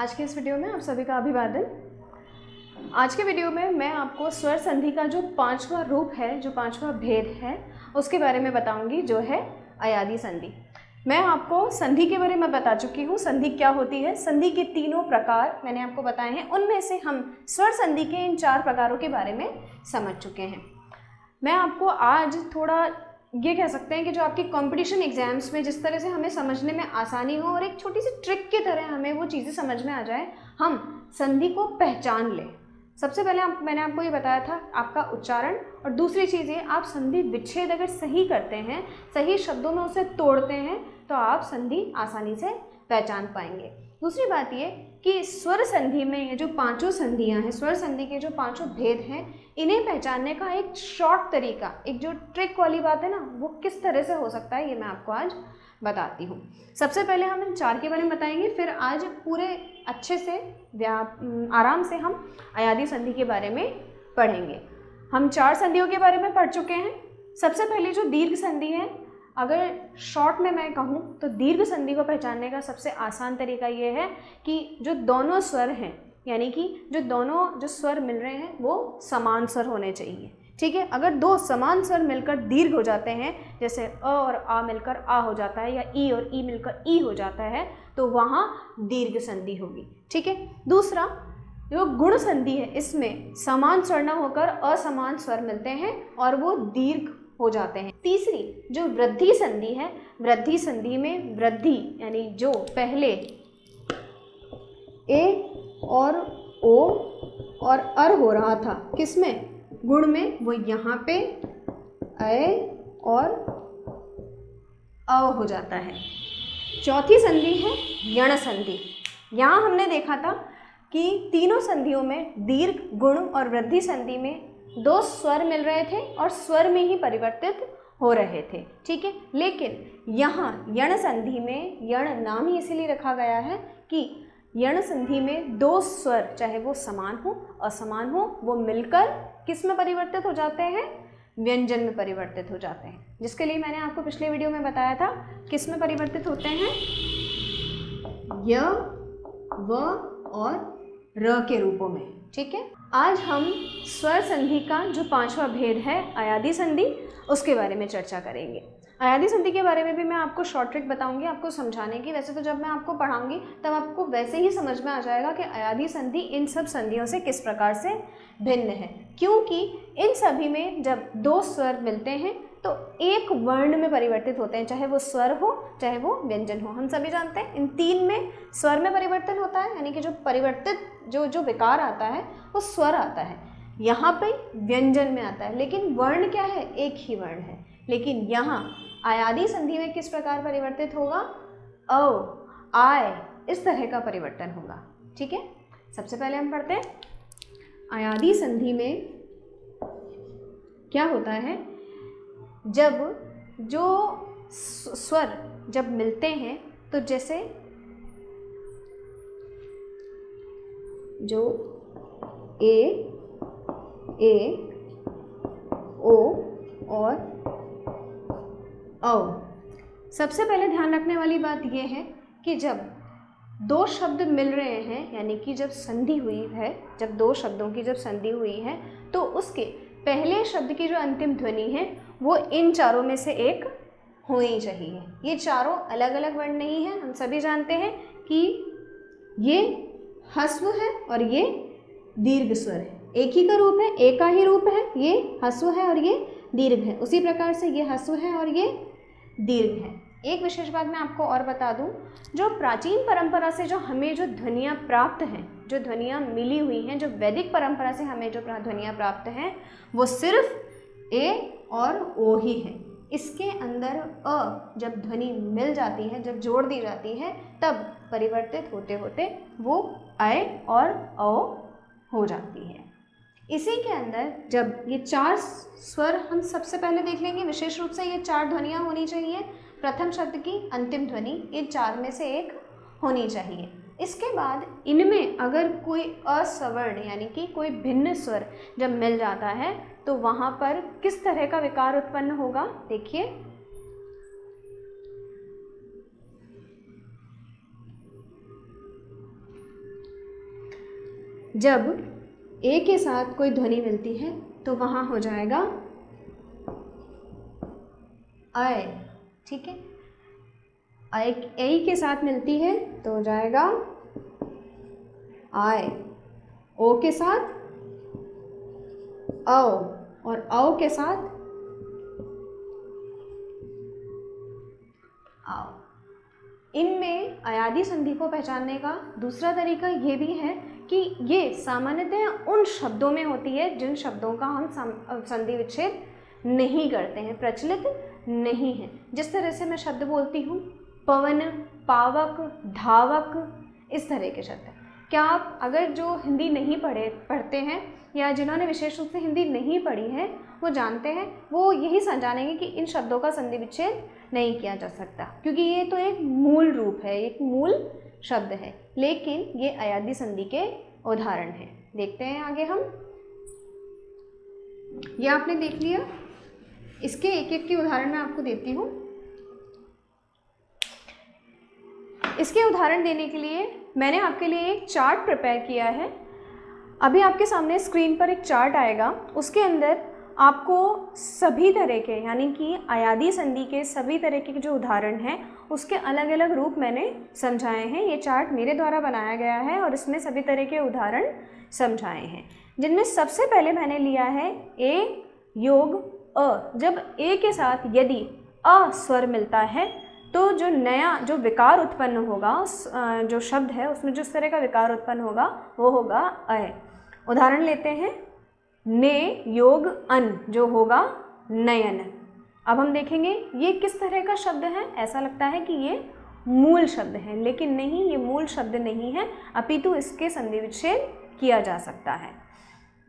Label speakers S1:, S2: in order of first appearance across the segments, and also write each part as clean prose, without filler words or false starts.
S1: आज के इस वीडियो में आप सभी का अभिवादन। आज के वीडियो में मैं आपको स्वर संधि का जो पांचवा रूप है, जो पांचवा भेद है, उसके बारे में बताऊंगी, जो है अयादी संधि। मैं आपको संधि के बारे में बता चुकी हूँ, संधि क्या होती है। संधि के तीनों प्रकार मैंने आपको बताए हैं, उनमें से हम स्वर संधि के इन 4 प्रकारों के बारे में समझ चुके हैं। मैं आपको आज थोड़ा ये कह सकते हैं कि जो आपकी कंपटीशन एग्जाम्स में जिस तरह से हमें समझने में आसानी हो और एक छोटी सी ट्रिक की तरह हमें वो चीज़ें समझ में आ जाए, हम संधि को पहचान लें। सबसे पहले मैंने आपको ये बताया था आपका उच्चारण, और दूसरी चीज़ ये, आप संधि विच्छेद अगर सही करते हैं, सही शब्दों में उसे तोड़ते हैं, तो आप संधि आसानी से पहचान पाएंगे। दूसरी बात ये कि स्वर संधि में ये जो पांचों संधियां हैं, स्वर संधि के जो पांचों भेद हैं, इन्हें पहचानने का एक शॉर्ट तरीका, एक जो ट्रिक वाली बात है ना, वो किस तरह से हो सकता है, ये मैं आपको आज बताती हूँ। सबसे पहले हम इन 4 के बारे में बताएंगे, फिर आज पूरे अच्छे से आराम से हम अयादी संधि के बारे में पढ़ेंगे। हम 4 संधियों के बारे में पढ़ चुके हैं। सबसे पहले जो दीर्घ संधि है, अगर शॉर्ट में मैं कहूँ तो दीर्घ संधि को पहचानने का सबसे आसान तरीका ये है कि जो दोनों स्वर हैं, यानी कि जो स्वर मिल रहे हैं वो समान स्वर होने चाहिए। ठीक है, अगर 2 समान स्वर मिलकर दीर्घ हो जाते हैं, जैसे अ और आ मिलकर आ हो जाता है, या ई और ई मिलकर ई हो जाता है, तो वहाँ दीर्घ संधि होगी। ठीक है। दूसरा जो गुण संधि है, इसमें समान स्वर न होकर असमान स्वर मिलते हैं और वो दीर्घ हो जाते हैं। तीसरी जो वृद्धि संधि है, वृद्धि संधि में वृद्धि यानी जो पहले ए और ओ और अर हो रहा था, किसमें, गुण में, वो यहाँ पे अ और अ हो जाता है। चौथी संधि है यण संधि। यहाँ हमने देखा था कि तीनों संधियों में, दीर्घ, गुण और वृद्धि संधि में 2 स्वर मिल रहे थे और स्वर में ही परिवर्तित हो रहे थे। ठीक है, लेकिन यहाँ यण संधि में, यण नाम ही इसीलिए रखा गया है कि यण संधि में 2 स्वर, चाहे वो समान हो असमान हो, वो मिलकर किस में परिवर्तित हो जाते हैं, व्यंजन में परिवर्तित हो जाते हैं, जिसके लिए मैंने आपको पिछले वीडियो में बताया था किस में परिवर्तित होते हैं, य, व और र के रूपों में। ठीक है, आज हम स्वर संधि का जो 5वां भेद है अयादी संधि, उसके बारे में चर्चा करेंगे। अयादी संधि के बारे में भी मैं आपको शॉर्ट ट्रिक बताऊंगी आपको समझाने की। वैसे तो जब मैं आपको पढ़ाऊंगी तब आपको वैसे ही समझ में आ जाएगा कि अयादी संधि इन सब संधियों से किस प्रकार से भिन्न है, क्योंकि इन सभी में जब 2 स्वर मिलते हैं तो एक वर्ण में परिवर्तित होते हैं, चाहे वो स्वर हो चाहे वो व्यंजन हो। हम सभी जानते हैं इन 3 में स्वर में परिवर्तन होता है, यानी कि जो परिवर्तित जो विकार आता है वो स्वर आता है, यहाँ पे व्यंजन में आता है, लेकिन वर्ण क्या है, एक ही वर्ण है। लेकिन यहाँ अयादी संधि में किस प्रकार परिवर्तित होगा, अ, आय, इस तरह का परिवर्तन होगा। ठीक है, सबसे पहले हम पढ़ते हैं अयादी संधि में क्या होता है। जब जो स्वर जब मिलते हैं, तो जैसे जो ए ओ और औ, सबसे पहले ध्यान रखने वाली बात यह है कि जब 2 शब्द मिल रहे हैं, यानी कि जब संधि हुई है, जब 2 शब्दों की जब संधि हुई है, तो उसके पहले शब्द की जो अंतिम ध्वनि है वो इन 4 में से एक होनी चाहिए। ये चारों अलग अलग वर्ण नहीं है, हम सभी जानते हैं कि ये ह्रस्व है और ये दीर्घ स्वर है, एक ही का रूप है, एक का ही रूप है, ये ह्रस्व है और ये दीर्घ है। उसी प्रकार से ये ह्रस्व है और ये दीर्घ है। एक विशेष बात मैं आपको और बता दूं, जो प्राचीन परंपरा से जो हमें जो ध्वनियाँ प्राप्त हैं, जो ध्वनियाँ मिली हुई हैं, जो वैदिक परंपरा से हमें जो ध्वनियाँ प्राप्त हैं, वो सिर्फ ए और ओ ही है। इसके अंदर अ जब ध्वनि मिल जाती है, जब जोड़ दी जाती है, तब परिवर्तित होते होते वो अय और औ हो जाती है। इसी के अंदर जब ये 4 स्वर हम सबसे पहले देख लेंगे, विशेष रूप से ये 4 ध्वनियाँ होनी चाहिए। प्रथम शब्द की अंतिम ध्वनि इन 4 में से एक होनी चाहिए। इसके बाद इनमें अगर कोई असवर्ण यानी कि कोई भिन्न स्वर जब मिल जाता है, तो वहाँ पर किस तरह का विकार उत्पन्न होगा, देखिए। जब ए के साथ कोई ध्वनि मिलती है तो वहाँ हो जाएगा अय, ठीक है। ए के साथ मिलती है तो हो जाएगा आय। ओ के साथ औ, और औ के साथ आओ। इनमें अयादी संधि को पहचानने का दूसरा तरीका ये भी है कि ये सामान्यतः उन शब्दों में होती है जिन शब्दों का हम संधि विच्छेद नहीं करते हैं, प्रचलित नहीं है। जिस तरह से मैं शब्द बोलती हूँ पवन, पावक, धावक, इस तरह के शब्द। क्या आप अगर जो हिंदी नहीं पढ़ते हैं या जिन्होंने विशेष रूप से हिंदी नहीं पढ़ी है वो जानते हैं, वो यही जानेंगे कि इन शब्दों का संधि विच्छेद नहीं किया जा सकता, क्योंकि ये तो एक मूल रूप है, एक मूल शब्द है। लेकिन ये अयादी संधि के उदाहरण हैं। देखते हैं आगे हम। ये आपने देख लिया, इसके एक एक के उदाहरण मैं आपको देती हूँ। इसके उदाहरण देने के लिए मैंने आपके लिए एक चार्ट प्रिपेयर किया है। अभी आपके सामने स्क्रीन पर एक चार्ट आएगा, उसके अंदर आपको सभी तरह के यानी कि अयादी संधि के सभी तरह के जो उदाहरण हैं उसके अलग अलग रूप मैंने समझाए हैं। ये चार्ट मेरे द्वारा बनाया गया है और इसमें सभी तरह के उदाहरण समझाए हैं, जिनमें सबसे पहले मैंने लिया है ए योग अ। जब ए के साथ यदि अ स्वर मिलता है तो जो नया जो विकार उत्पन्न होगा, जो शब्द है उसमें जिस तरह का विकार उत्पन्न होगा वो होगा अय। उदाहरण लेते हैं, ने योग अन जो होगा नयन। अब हम देखेंगे ये किस तरह का शब्द है। ऐसा लगता है कि ये मूल शब्द है, लेकिन नहीं, ये मूल शब्द नहीं है, अपितु इसके संधि विच्छेद किया जा सकता है।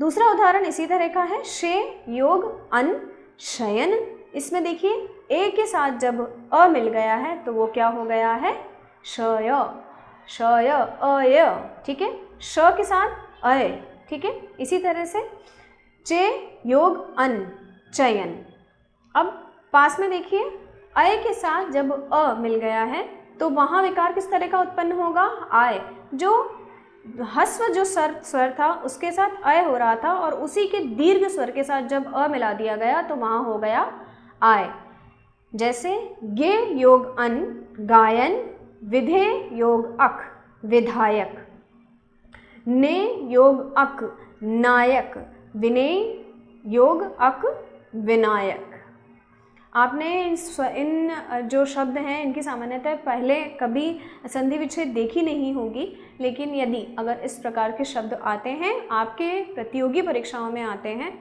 S1: दूसरा उदाहरण इसी तरह का है, शे योग अन शयन। इसमें देखिए ए के साथ जब अ मिल गया है तो वो क्या हो गया है, शय, शय अय, ठीक है। श के साथ अय, ठीक है। इसी तरह से चे योग अन चयन। अब पास में देखिए अय के साथ जब अ मिल गया है तो वहाँ विकार किस तरह का उत्पन्न होगा, आय। जो ह्रस्व जो स्वर था उसके साथ अय हो रहा था और उसी के दीर्घ स्वर के साथ जब अ मिला दिया गया तो वहाँ हो गया आय। जैसे गे योग अन गायन, विधे योग अक विधायक, ने योग अक नायक, विनय योग अक विनायक। आपने इन जो शब्द हैं इनकी सामान्यतः पहले कभी संधि विच्छेद देखी नहीं होगी, लेकिन यदि अगर इस प्रकार के शब्द आते हैं, आपके प्रतियोगी परीक्षाओं में आते हैं,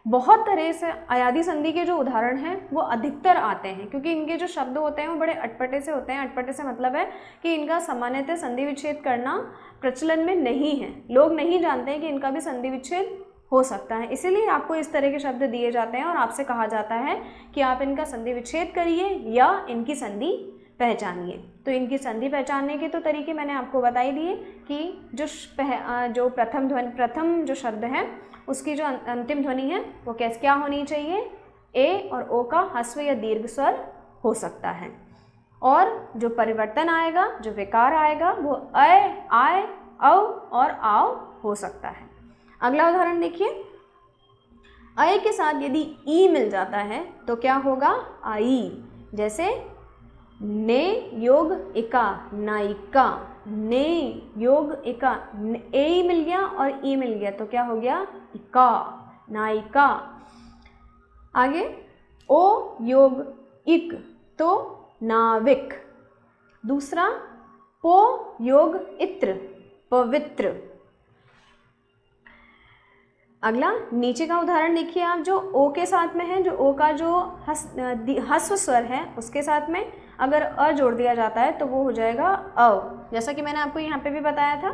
S1: बहुत तरह से अयादी संधि के जो उदाहरण हैं वो अधिकतर आते हैं, क्योंकि इनके जो शब्द होते हैं वो बड़े अटपटे से होते हैं। अटपटे से मतलब है कि इनका सामान्यतः संधि विच्छेद करना प्रचलन में नहीं है, लोग नहीं जानते हैं कि इनका भी संधि विच्छेद हो सकता है। इसीलिए आपको इस तरह के शब्द दिए जाते हैं और आपसे कहा जाता है कि आप इनका संधि विच्छेद करिए या इनकी संधि पहचानिए। तो इनकी संधि पहचानने के तो तरीके मैंने आपको बता ही दिए कि जो प्रथम जो शब्द है उसकी जो अंतिम ध्वनि है वो क्या होनी चाहिए, ए और ओ का ह्रस्व या दीर्घ स्वर हो सकता है। और जो परिवर्तन आएगा, जो विकार आएगा, वो अय, आय, औ और आओ हो सकता है। अगला उदाहरण देखिए, अय के साथ यदि ई मिल जाता है तो क्या होगा, आई। जैसे ने योग इका नायिका, ने योग इका, ए मिल गया और ई मिल गया तो क्या हो गया, इका नायिका। आगे ओ योग इक तो नाविक। दूसरा पो योग इत्र पवित्र। अगला नीचे का उदाहरण देखिए आप, जो ओ के साथ में है, जो ओ का जो ह्रस्व स्वर है उसके साथ में अगर अ जोड़ दिया जाता है तो वो हो जाएगा अ, जैसा कि मैंने आपको यहाँ पे भी बताया था।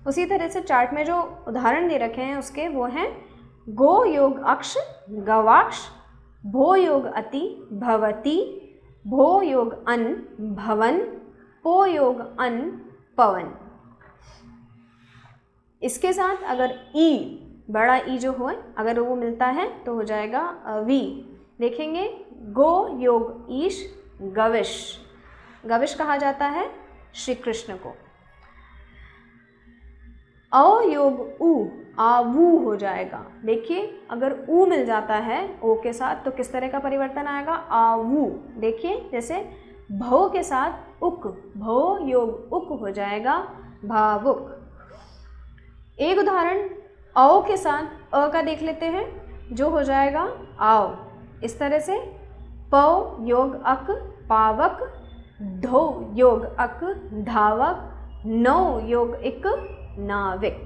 S1: उसी तरह से चार्ट में जो उदाहरण दे रखे हैं उसके वो हैं गो योग अक्ष गवाक्ष, भो योग अति भवती, भो योग अन भवन, पो योग अन पवन। इसके साथ अगर ई, बड़ा ई जो हो अगर वो मिलता है तो हो जाएगा वी। देखेंगे गो योग ईश गविश, गविश कहा जाता है श्री कृष्ण को। औ योग ऊ, आवू हो जाएगा। देखिए अगर ऊ मिल जाता है ओ के साथ तो किस तरह का परिवर्तन आएगा, आवू। देखिए जैसे भव के साथ उक, भव योग उक हो जाएगा, भावुक। एक उदाहरण औ के साथ अ का देख लेते हैं, जो हो जाएगा आओ। इस तरह से पौ योग अक, पावक, धो योग अक, धावक, नौ योग इक, नाविक।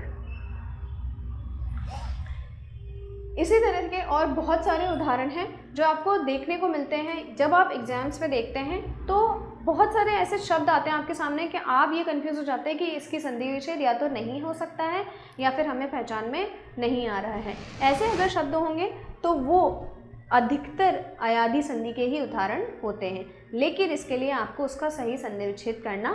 S1: इसी तरह के और बहुत सारे उदाहरण हैं जो आपको देखने को मिलते हैं। जब आप एग्जाम्स में देखते हैं तो बहुत सारे ऐसे शब्द आते हैं आपके सामने कि आप ये कंफ्यूज हो जाते हैं कि इसकी संधि विच्छेद या तो नहीं हो सकता है या फिर हमें पहचान में नहीं आ रहा है। ऐसे अगर शब्द होंगे तो वो अधिकतर अयादी संधि के ही उदाहरण होते हैं, लेकिन इसके लिए आपको उसका सही संधि विच्छेद करना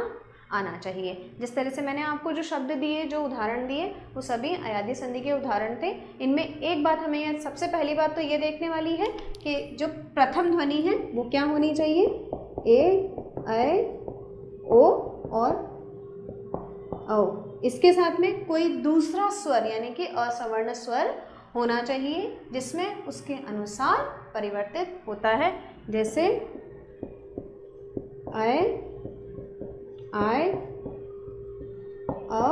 S1: आना चाहिए। जिस तरह से मैंने आपको जो शब्द दिए, जो उदाहरण दिए, वो सभी अयादी संधि के उदाहरण थे। इनमें एक बात हमें यह सबसे पहली बात तो ये देखने वाली है कि जो प्रथम ध्वनि है वो क्या होनी चाहिए, ए, ऐ, ओ और औ। इसके साथ में कोई दूसरा स्वर यानी कि असवर्ण स्वर होना चाहिए जिसमें उसके अनुसार परिवर्तित होता है, जैसे ऐ, आय, औ,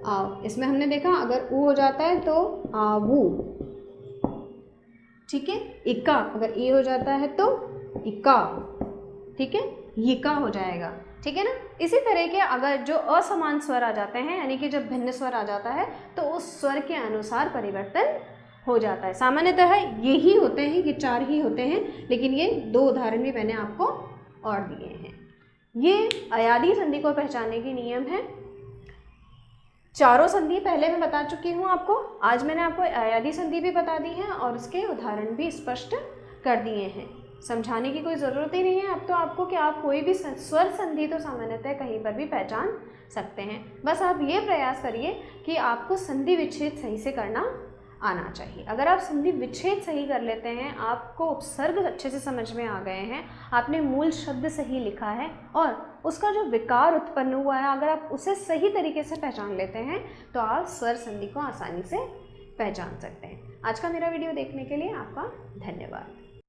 S1: आओ। इसमें हमने देखा अगर ऊ हो जाता है तो आवू, ठीक है। इक्का अगर ई हो जाता है तो इक्का, ठीक है, यिका हो जाएगा, ठीक है ना। इसी तरह के अगर जो असमान स्वर आ जाते हैं यानी कि जब भिन्न स्वर आ जाता है तो उस स्वर के अनुसार परिवर्तन हो जाता है। सामान्यतः यही होते हैं, ये 4 ही होते हैं, लेकिन ये 2 उदाहरण भी मैंने आपको और दिए हैं। ये अयादी संधि को पहचानने की नियम है। चारों संधि पहले मैं बता चुकी हूँ आपको, आज मैंने आपको अयादी संधि भी बता दी है और उसके उदाहरण भी स्पष्ट कर दिए हैं। समझाने की कोई ज़रूरत ही नहीं है अब तो आपको कि आप कोई भी स्वर संधि तो सामान्यतः कहीं पर भी पहचान सकते हैं। बस आप ये प्रयास करिए कि आपको संधि विच्छेद सही से करना आना चाहिए। अगर आप संधि विच्छेद सही कर लेते हैं, आपको उपसर्ग अच्छे से समझ में आ गए हैं, आपने मूल शब्द सही लिखा है और उसका जो विकार उत्पन्न हुआ है अगर आप उसे सही तरीके से पहचान लेते हैं तो आप स्वर संधि को आसानी से पहचान सकते हैं। आज का मेरा वीडियो देखने के लिए आपका धन्यवाद।